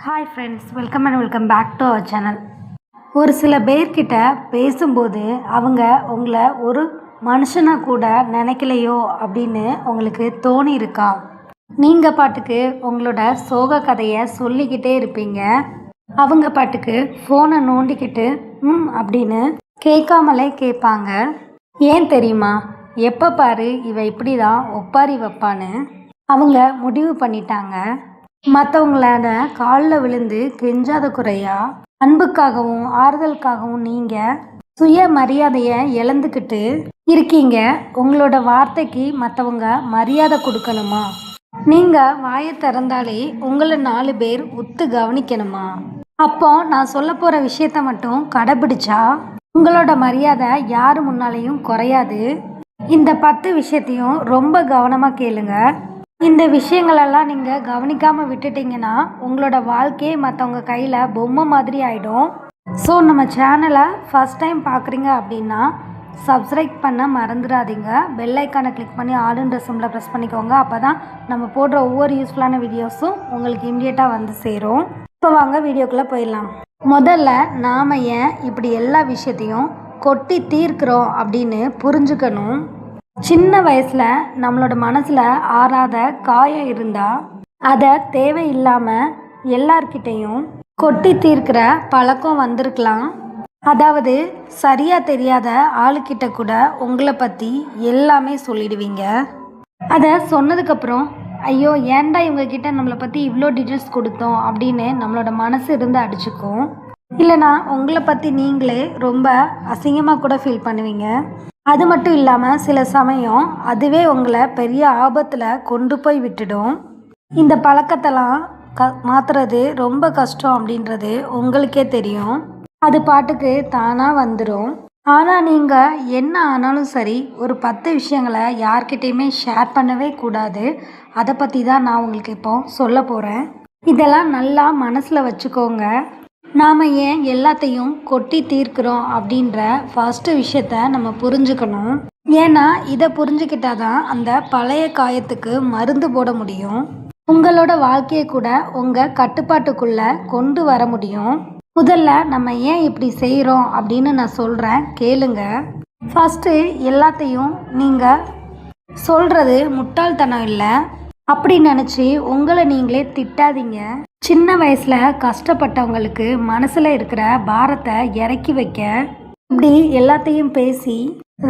Hi friends, welcome back to our channel. ஒரு சில பேர்கிட்ட பேசும்போது அவங்க உங்களை ஒரு மனுஷனாக கூட நினைக்கலையோ அப்படின்னு உங்களுக்கு தோணி இருக்கா? நீங்கள் பாட்டுக்கு உங்களோட சோக கதையை சொல்லிக்கிட்டே இருப்பீங்க. அவங்க பாட்டுக்கு ஃபோனை நோண்டிக்கிட்டு அப்படின்னு கேட்காமலே கேட்பாங்க. ஏன் தெரியுமா? எப்போ பாரு இவ இப்படி தான் ஒப்பாரி வைப்பான்னு அவங்க முடிவு பண்ணிட்டாங்க. மற்றவங்களோட காலில் விழுந்து கெஞ்சாத குறையா அன்புக்காகவும் ஆறுதலுக்காகவும் நீங்கள் சுய மரியாதையை இழந்துக்கிட்டு இருக்கீங்க. உங்களோட வார்த்தைக்கு மற்றவங்க மரியாதை கொடுக்கணுமா? நீங்கள் வாயை திறந்தாலே உங்களை 4 பேர் உத்து கவனிக்கணுமா? அப்போ நான் சொல்ல போகிற விஷயத்த மட்டும் கடைபிடிச்சா உங்களோட மரியாதை யார் முன்னாலேயும் குறையாது. இந்த 10 விஷயத்தையும் ரொம்ப கவனமாக கேளுங்க. இந்த விஷயங்களெல்லாம் நீங்கள் கவனிக்காமல் விட்டுட்டிங்கன்னா உங்களோட வாழ்க்கையே மற்றவங்க கையில் பொம்மை மாதிரி ஆகிடும். ஸோ நம்ம சேனலை ஃபஸ்ட் டைம் பார்க்குறீங்க அப்படின்னா சப்ஸ்கிரைப் பண்ண மறந்துடாதீங்க. பெல் ஐக்கானை கிளிக் பண்ணி ஆளுன்ற சிம்பிளை ப்ரெஸ் பண்ணிக்கோங்க. அப்போ தான் நம்ம போடுற ஒவ்வொரு யூஸ்ஃபுல்லான வீடியோஸும் உங்களுக்கு இம்மிடியேட்டாக வந்து சேரும். இப்போ வாங்க வீடியோக்குள்ளே போயிடலாம். முதல்ல நாம் ஏன் இப்படி எல்லா விஷயத்தையும் கொட்டி தீர்க்கிறோம் அப்படின்னு புரிஞ்சுக்கணும். சின்ன வயசில் நம்மளோட மனசில் ஆறாத காயம் இருந்தால் அதை தேவையில்லாமல் எல்லார்கிட்டையும் கொட்டி தீர்க்கிற பழக்கம் வந்திருக்கலாம். அதாவது சரியாக தெரியாத ஆளுக்கிட்ட கூட உங்களை பற்றி எல்லாமே சொல்லிடுவீங்க. அதை சொன்னதுக்கப்புறம் ஐயோ ஏன்டா இவங்கக்கிட்ட நம்மளை பற்றி இவ்வளோ டீட்டெயில்ஸ் கொடுத்தோம் அப்படின்னு நம்மளோட மனசு இருந்து அடிச்சுக்கும். இல்லைனா உங்களை பற்றி நீங்களே ரொம்ப அசிங்கமாக கூட ஃபீல் பண்ணுவீங்க. அது மட்டும் இல்லாமல் சில சமயம் அதுவே உங்களை பெரிய ஆபத்தில் கொண்டு போய் விட்டுடும். இந்த பழக்கத்தெல்லாம் மாற்றுறது ரொம்ப கஷ்டம் அப்படின்றது உங்களுக்கே தெரியும். அது பாட்டுக்கு தானாக வந்துடும். ஆனால் நீங்கள் என்ன ஆனாலும் சரி ஒரு 10 விஷயங்களை யார்கிட்டையுமே ஷேர் பண்ணவே கூடாது. அதை பற்றி தான் நான் உங்களுக்கு இப்போ சொல்ல போகிறேன். இதெல்லாம் நல்லா மனசில் வச்சுக்கோங்க. நாம் ஏன் எல்லாத்தையும் கொட்டி தீர்க்கிறோம் அப்படின்ற ஃபஸ்ட்டு விஷயத்த நம்ம புரிஞ்சுக்கணும். ஏன்னா இதை புரிஞ்சுக்கிட்டாதான் அந்த பழைய காயத்துக்கு மருந்து போட முடியும். உங்களோட வாழ்க்கையை கூட உங்கள் கட்டுப்பாட்டுக்குள்ளே கொண்டு வர முடியும். முதல்ல நம்ம ஏன் இப்படி செய்கிறோம் அப்படின்னு நான் சொல்கிறேன், கேளுங்க. ஃபஸ்ட்டு எல்லாத்தையும் நீங்கள் சொல்கிறது முட்டாள்தனம் இல்லை அப்படி நினச்சி உங்களை நீங்களே திட்டாதீங்க. சின்ன வயசில் கஷ்டப்பட்டவங்களுக்கு மனசில் இருக்கிற பாரத்தை இறக்கி வைக்க இப்படி எல்லாத்தையும் பேசி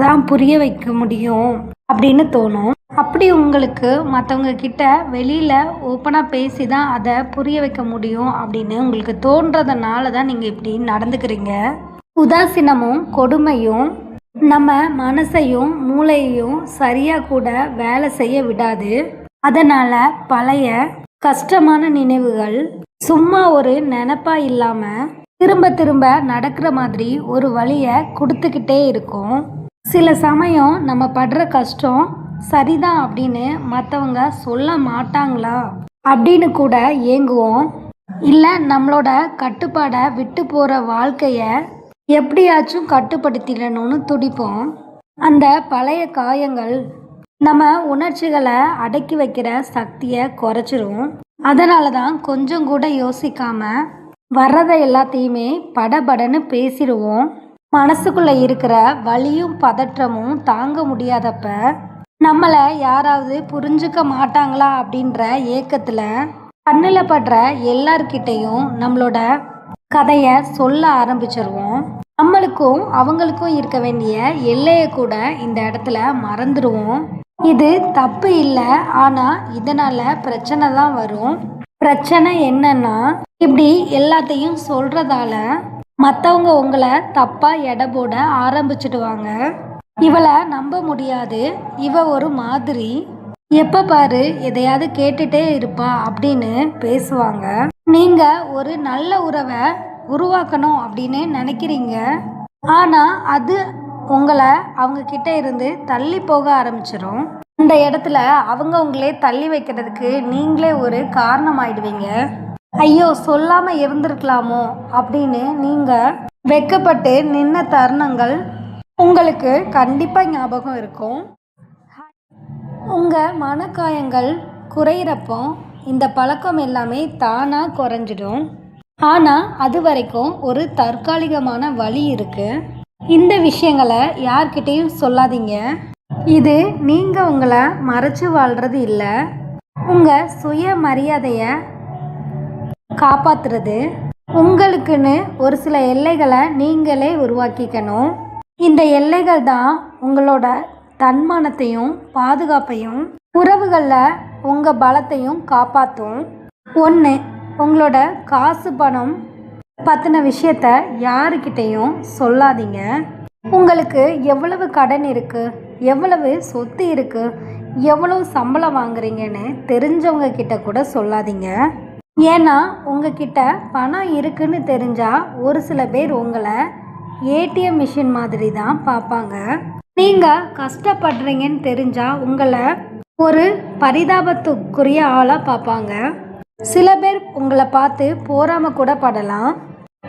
தான் புரிய வைக்க முடியும் அப்படின்னு தோணும். அப்படி உங்களுக்கு மற்றவங்க கிட்ட வெளியில் ஓப்பனாக பேசி தான் அதை புரிய வைக்க முடியும் அப்படின்னு உங்களுக்கு தோன்றதுனால தான் நீங்கள் இப்படி நடந்துக்கிறீங்க. உதாசீனமும் கொடுமையும் நம்ம மனசையும் மூளையையும் சரியாக கூட வேலை செய்ய விடாது. அதனால் பழைய கஷ்டமான நினைவுகள் சும்மா ஒரு நினப்பா இல்லாமல் திரும்ப திரும்ப நடக்கிற மாதிரி ஒரு வழியை கொடுத்துக்கிட்டே இருக்கும். சில சமயம் நம்ம படுற கஷ்டம் சரிதான் அப்படின்னு மற்றவங்க சொல்ல மாட்டாங்களா அப்படின்னு கூட ஏங்குவோம். இல்லை நம்மளோட கட்டுப்பாடை விட்டு போகிற வாழ்க்கையை எப்படியாச்சும் கட்டுப்படுத்திடணும்னு துடிப்போம். அந்த பழைய காயங்கள் நம்ம உணர்ச்சிகளை அடக்கி வைக்கிற சக்தியை குறைச்சிரும். அதனால தான் கொஞ்சம் கூட யோசிக்காமல் வர்றதை எல்லாத்தையுமே படபடன்னு பேசிடுவோம். மனசுக்குள்ளே இருக்கிற வலியும் பதற்றமும் தாங்க முடியாதப்ப நம்மளை யாராவது புரிஞ்சுக்க மாட்டாங்களா அப்படின்ற ஏக்கத்தில் கண்ணில் படுற எல்லார்கிட்டையும் நம்மளோட கதையை சொல்ல ஆரம்பிச்சிருவோம். நம்மளுக்கும் அவங்களுக்கும் இருக்க வேண்டிய எல்லையை கூட இந்த இடத்துல மறந்துடுவோம். இது தப்பு இல்லை, ஆனால் இதனால் பிரச்சனை தான் வரும். பிரச்சனை என்னன்னா இப்படி எல்லாத்தையும் சொல்கிறதால மற்றவங்க உங்களை தப்பாக எடை போட ஆரம்பிச்சிடுவாங்க. இவளை நம்ப முடியாது, இவ ஒரு மாதிரி, எப்போ பாரு எதையாவது கேட்டுட்டே இருப்பா அப்படின்னு பேசுவாங்க. நீங்கள் ஒரு நல்ல உறவை உருவாக்கணும் அப்படின்னு நினைக்கிறீங்க. ஆனால் அது உங்களை அவங்க கிட்ட இருந்து தள்ளி போக ஆரம்பிச்சிடும். அந்த இடத்துல அவங்க உங்களே தள்ளி வைக்கிறதுக்கு நீங்களே ஒரு காரணம் ஆயிடுவீங்க. ஐயோ சொல்லாமல் இருந்திருக்கலாமோ அப்படின்னு நீங்கள் வெட்கப்பட்டு நின்ன தருணங்கள் உங்களுக்கு கண்டிப்பாக ஞாபகம் இருக்கும். உங்கள் மனக்காயங்கள் குறையிறப்போ இந்த பழக்கம் எல்லாமே தானாக குறைஞ்சிடும். ஆனால் அது வரைக்கும் ஒரு தற்காலிகமான வழி இருக்குது. இந்த விஷயங்களை யார்கிட்டையும் சொல்லாதீங்க. இது நீங்கள் உங்களை மறைச்சு வாழ்கிறது இல்லை, உங்கள் சுய மரியாதையை காப்பாற்றுறது. உங்களுக்குன்னு ஒரு சில எல்லைகளை நீங்களே உருவாக்கிக்கணும். இந்த எல்லைகள் தான் உங்களோட தன்மானத்தையும் பாதுகாப்பையும் உறவுகளில் உங்கள் பலத்தையும் காப்பாற்றும். 1. உங்களோட காசு பணம் பற்றின விஷயத்த யாருக்கிட்டையும் சொல்லாதீங்க. உங்களுக்கு எவ்வளவு கடன் இருக்குது, எவ்வளவு சொத்து இருக்குது, எவ்வளவு சம்பளம் வாங்குறீங்கன்னு தெரிஞ்சவங்க கிட்ட கூட சொல்லாதீங்க. ஏன்னா உங்ககிட்ட பணம் இருக்குன்னு தெரிஞ்சால் ஒரு சில பேர் உங்களை ஏடிஎம் மிஷின் மாதிரி தான் பார்ப்பாங்க. நீங்கள் கஷ்டப்படுறீங்கன்னு தெரிஞ்சால் உங்களை ஒரு பரிதாபத்துக்குரிய ஆளாக பார்ப்பாங்க. சில பேர் உங்களை பார்த்து போராம கூட படலாம்.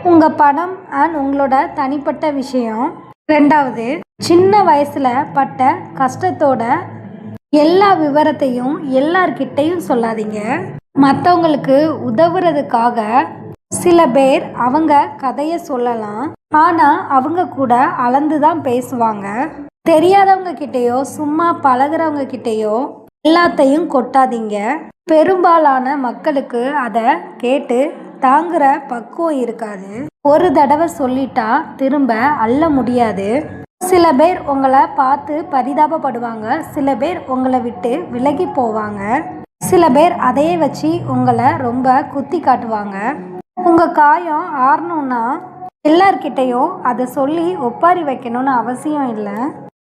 உங்கள் பணம் அண்ட் உங்களோட தனிப்பட்ட விஷயம். 2. சின்ன வயசில் பட்ட கஷ்டத்தோட எல்லா விவரத்தையும் எல்லார்கிட்டையும் சொல்லாதீங்க. மற்றவங்களுக்கு உதவுறதுக்காக சில பேர் அவங்க கதையை சொல்லலாம், ஆனால் அவங்க கூட அளந்து தான் பேசுவாங்க. தெரியாதவங்க கிட்டேயோ சும்மா பழகிறவங்க கிட்டேயோ எல்லாத்தையும் கொட்டாதீங்க. பெரும்பாலான மக்களுக்கு அதை கேட்டு தாங்குற பக்குவம் இருக்காது. ஒரு தடவை சொல்லிட்டா திரும்ப அள்ள முடியாது. சில பேர் உங்களை பார்த்து பரிதாபப்படுவாங்க, சில பேர் உங்களை விட்டு விலகி போவாங்க, சில பேர் அதையே வச்சு உங்களை ரொம்ப குத்தி காட்டுவாங்க. உங்கள் காயம் ஆறணும்னா எல்லார்கிட்டையும் அதை சொல்லி ஒப்பாரி வைக்கணும்னு அவசியம் இல்லை.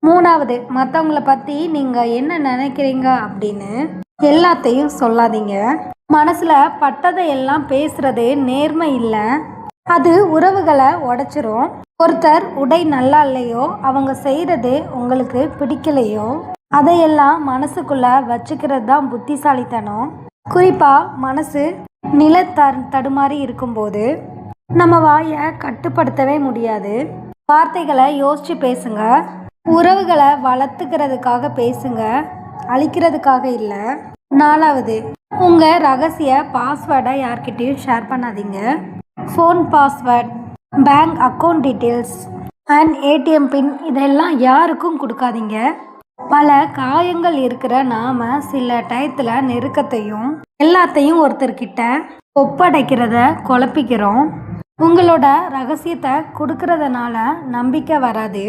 3. மற்றவங்கள பற்றி நீங்கள் என்ன நினைக்கிறீங்க அப்படின்னு எல்லாத்தையும் சொல்லாதீங்க. மனசில் பட்டதை எல்லாம் பேசுறது நேர்மை இல்லை, அது உறவுகளை உடைச்சிரும். ஒருத்தர் உடை நல்லா இல்லையோ, அவங்க செய்கிறது உங்களுக்கு பிடிக்கலையோ, அதையெல்லாம் மனசுக்குள்ளே வச்சுக்கிறது தான் புத்திசாலித்தனம். குறிப்பாக மனசு தடுமாறி இருக்கும்போது நம்ம வாயை கட்டுப்படுத்தவே முடியாது. வார்த்தைகளை யோசித்து பேசுங்க. உறவுகளை வளர்த்துக்கிறதுக்காக பேசுங்க, அழிக்கிறதுக்காக இல்லை. 4. உங்கள் ரகசிய பாஸ்வேர்டை யார்கிட்டையும் ஷேர் பண்ணாதீங்க. Phone password, bank account details and ATM PIN இதெல்லாம் யாருக்கும் கொடுக்காதீங்க. பல காயங்கள் இருக்கிற நாம் சில டயத்தில் நெருக்கத்தையும் எல்லாத்தையும் ஒருத்தர்கிட்ட ஒப்படைக்கிறத குழப்பிக்கிறோம். உங்களோட ரகசியத்தை கொடுக்கறதுனால நம்பிக்கை வராது.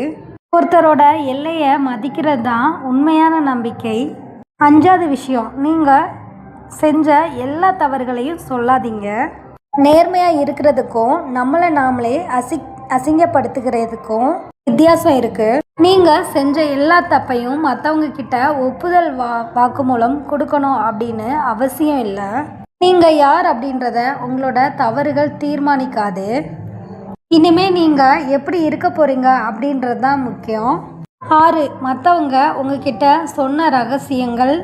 ஒருத்தரோட எல்லையை மதிக்கிறது தான் உண்மையான நம்பிக்கை. 5. விஷயம், நீங்கள் செஞ்ச எல்லா தவறுகளையும் சொல்லாதீங்க. நேர்மையாக இருக்கிறதுக்கும் நம்மளை நாமளே அசிங்கப்படுத்துகிறதுக்கும் வித்தியாசம் இருக்குது. நீங்கள் செஞ்ச எல்லா தப்பையும் மற்றவங்க கிட்ட ஒப்புதல் வாக்குமூலம் கொடுக்கணும் அப்படின்னு அவசியம் இல்லை. நீங்கள் யார் அப்படின்றத உங்களோட தவறுகள் தீர்மானிக்காது. இனிமேல் நீங்கள் எப்படி இருக்க போகிறீங்க அப்படின்றது தான் முக்கியம். 6. மற்றவங்க உங்ககிட்ட சொன்ன ரகசியங்கள்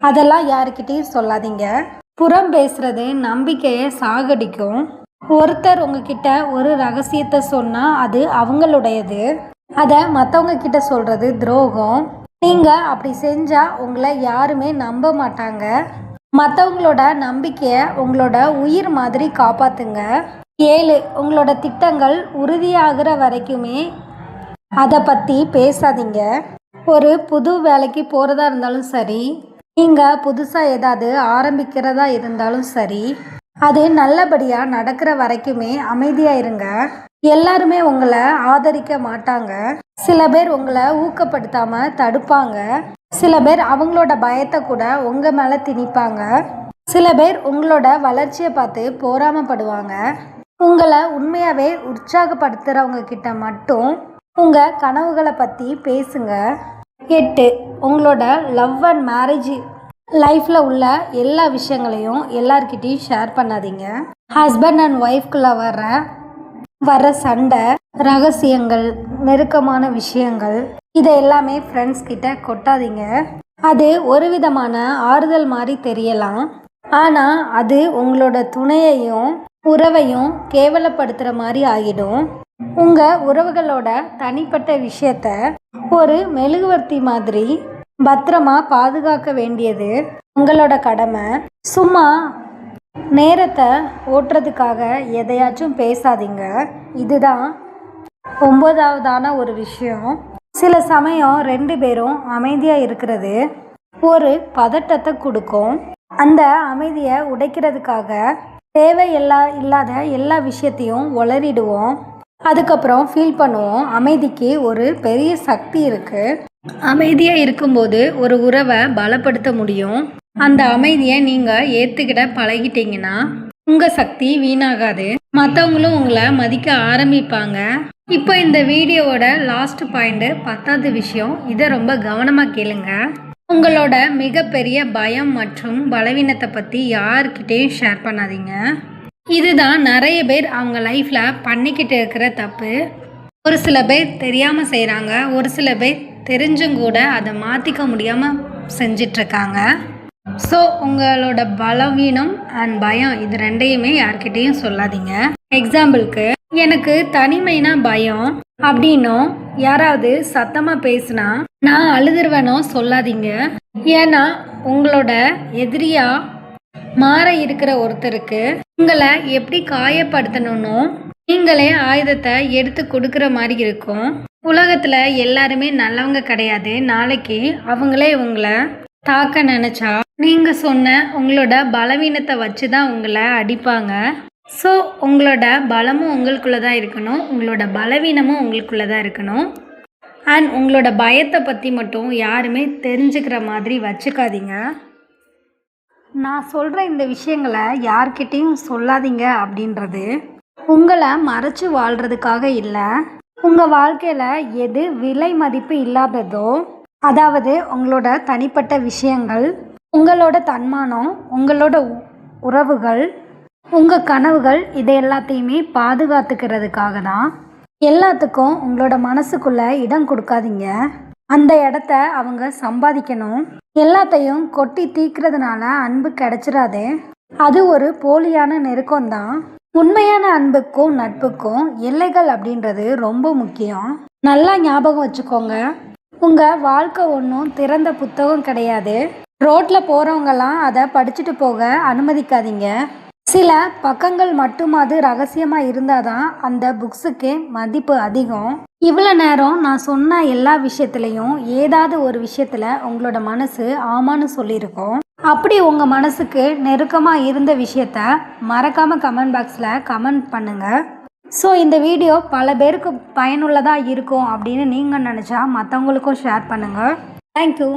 அதெல்லாம் யாருக்கிட்டையும் சொல்லாதீங்க. புறம் பேசுறது நம்பிக்கையை சாகடிக்கும். ஒருத்தர் உங்ககிட்ட ஒரு ரகசியத்தை சொன்னால் அது அவங்களுடையது, அதை மற்றவங்க கிட்ட சொல்கிறது துரோகம். நீங்கள் அப்படி செஞ்சால் உங்களை யாருமே நம்ப மாட்டாங்க. மற்றவங்களோட நம்பிக்கையை உங்களோட உயிர் மாதிரி காப்பாற்றுங்க. 7. உங்களோட திட்டங்கள் உறுதியாகிற வரைக்குமே அதை பற்றி பேசாதீங்க. ஒரு புது வேலைக்கு போகிறதா இருந்தாலும் சரி, நீங்கள் புதுசாக ஏதாவது ஆரம்பிக்கிறதா இருந்தாலும் சரி, அது நல்லபடியாக நடக்கிற வரைக்குமே அமைதியாக இருங்க. எல்லாருமே உங்களை ஆதரிக்க மாட்டாங்க. சில பேர் உங்களை ஊக்கப்படுத்தாமல் தடுப்பாங்க. சில பேர் அவங்களோட பயத்தை கூட உங்கள் மேலே திணிப்பாங்க. சில பேர் உங்களோட வளர்ச்சியை பார்த்து பொறாமைப்படுவாங்க. உங்களை உண்மையாகவே உற்சாகப்படுத்துகிறவங்க கிட்ட மட்டும் உங்கள் கனவுகளை பற்றி பேசுங்க. 8. உங்களோட லவ் அண்ட் மேரேஜ் லைஃப்பில் உள்ள எல்லா விஷயங்களையும் எல்லார்கிட்டையும் ஷேர் பண்ணாதீங்க. ஹஸ்பண்ட் அண்ட் ஒய்ஃப்குள்ளே வர சண்டை, ரகசியங்கள், நெருக்கமான விஷயங்கள் இதை எல்லாமே ஃப்ரெண்ட்ஸ் கிட்ட கொட்டாதீங்க. அது ஒரு விதமான ஆறுதல் மாதிரி தெரியலாம், ஆனால் அது உங்களோட துணையையும் உறவையும் கேவலப்படுத்துகிற மாதிரி ஆகிடும். உங்கள் உறவுகளோட தனிப்பட்ட விஷயத்த ஒரு மெழுகுவர்த்தி மாதிரி பத்திரமா பாதுகாக்க வேண்டியது உங்களோட கடமை. சும்மா நேரத்தை ஓட்டுறதுக்காக எதையாச்சும் பேசாதீங்க. இதுதான் 9வதான ஒரு விஷயம். சில சமயம் 2 பேரும் அமைதியாக இருக்கிறது ஒரு பதட்டத்தை கொடுக்கும். அந்த அமைதியை உடைக்கிறதுக்காக இல்லாத எல்லா விஷயத்தையும் உளறிடுவோம். அதுக்கப்புறம் ஃபீல் பண்ணுவோம் அமைதிக்கு ஒரு பெரிய சக்தி இருக்குது. அமைதியாக இருக்கும்போது ஒரு உறவை பலப்படுத்த முடியும். அந்த அமைதியை நீங்கள் ஏற்றுக்கிட பழகிட்டீங்கன்னா உங்கள் சக்தி வீணாகாது. மற்றவங்களும் உங்களை மதிக்க ஆரம்பிப்பாங்க. இப்போ இந்த வீடியோவோட லாஸ்ட் பாயிண்ட் 10வது விஷயம். இதை ரொம்ப கவனமாக கேளுங்க. உங்களோட மிகப்பெரிய பயம் மற்றும் பலவீனத்தை பற்றி யார்கிட்டையும் ஷேர் பண்ணாதீங்க. இதுதான் நிறைய பேர் அவங்க லைஃப்பில் பண்ணிக்கிட்டு இருக்கிற தப்பு. ஒரு சில பேர் தெரியாமல் செய்கிறாங்க, ஒரு சில பேர் தெரிஞ்சும் கூட அதை மாற்றிக்க முடியாமல் செஞ்சிட்ருக்காங்க. ஸோ உங்களோட பலவீனம் அண்ட் பயம் இது 2யுமே யார்கிட்டையும் சொல்லாதீங்க. எக்ஸாம்பிளுக்கு, எனக்கு தனிமைனா பயம் அப்படின்னும் யாராவது சத்தமாக பேசுனா நான் அழுதுருவேனோ சொல்லாதீங்க. ஏன்னா உங்களோட எதிரியாக மாற இருக்கிற ஒருத்தருக்கு உங்களை எப்படி காயப்படுத்தணும்னு நீங்களே ஆயுதத்தை எடுத்து கொடுக்குற மாதிரி இருக்கும். உலகத்தில் எல்லாருமே நல்லவங்க கிடையாது. நாளைக்கு அவங்களே உங்களை தாக்க நினச்சா நீங்கள் சொன்ன உங்களோட பலவீனத்தை வச்சு தான் உங்களை அடிப்பாங்க. ஸோ உங்களோட பலமும் உங்களுக்குள்ளே தான் இருக்கணும், உங்களோட பலவீனமும் உங்களுக்குள்ளே தான் இருக்கணும். அண்ட் உங்களோட பயத்தை பற்றி மட்டும் யாருமே தெரிஞ்சுக்கிற மாதிரி வச்சுக்காதீங்க. நான் சொல்கிற இந்த விஷயங்களை யார்கிட்டையும் சொல்லாதீங்க அப்படின்றது உங்களை மறைச்சு வாழ்கிறதுக்காக இல்லை. உங்கள் வாழ்க்கையில் எது விலை மதிப்பு இல்லாததோ, அதாவது உங்களோட தனிப்பட்ட விஷயங்கள், உங்களோட தன்மானம், உங்களோட உறவுகள், உங்கள் கனவுகள், இதை எல்லாத்தையுமே பாதுகாத்துக்கிறதுக்காக தான். எல்லாத்துக்கும் உங்களோட மனசுக்குள்ளே இடம் கொடுக்காதீங்க. அந்த இடத்த அவங்க சம்பாதிக்கணும். எல்லாத்தையும் கொட்டி தீக்கிறதுனால அன்பு கிடைச்சிடாது. அது ஒரு போலியான நெருக்கம்தான். உண்மையான அன்புக்கும் நட்புக்கும் எல்லைகள் அப்படின்றது ரொம்ப முக்கியம். நல்லா ஞாபகம் வச்சுக்கோங்க. உங்கள் வாழ்க்கை ஒன்றும் திறந்த புத்தகம் கிடையாது. ரோட்டில் போகிறவங்கலாம் அதை படிச்சுட்டு போக அனுமதிக்காதீங்க. சில பக்கங்கள் மட்டுமாவது ரகசியமாக இருந்தால் தான் அந்த புக்ஸுக்கு மதிப்பு அதிகம். இவ்வளோ நேரம் நான் சொன்ன எல்லா விஷயத்துலையும் ஏதாவது ஒரு விஷயத்தில் உங்களோட மனசு ஆமான்னு சொல்லியிருக்கோம். அப்படி உங்கள் மனசுக்கு நெருக்கமாக இருந்த விஷயத்த மறக்காமல் கமெண்ட் பாக்ஸில் கமெண்ட் பண்ணுங்கள். ஸோ இந்த வீடியோ பல பேருக்கு பயனுள்ளதாக இருக்கும் அப்படின்னு நீங்கள் நினச்சா மற்றவங்களுக்கும் ஷேர் பண்ணுங்கள். தேங்க்யூ.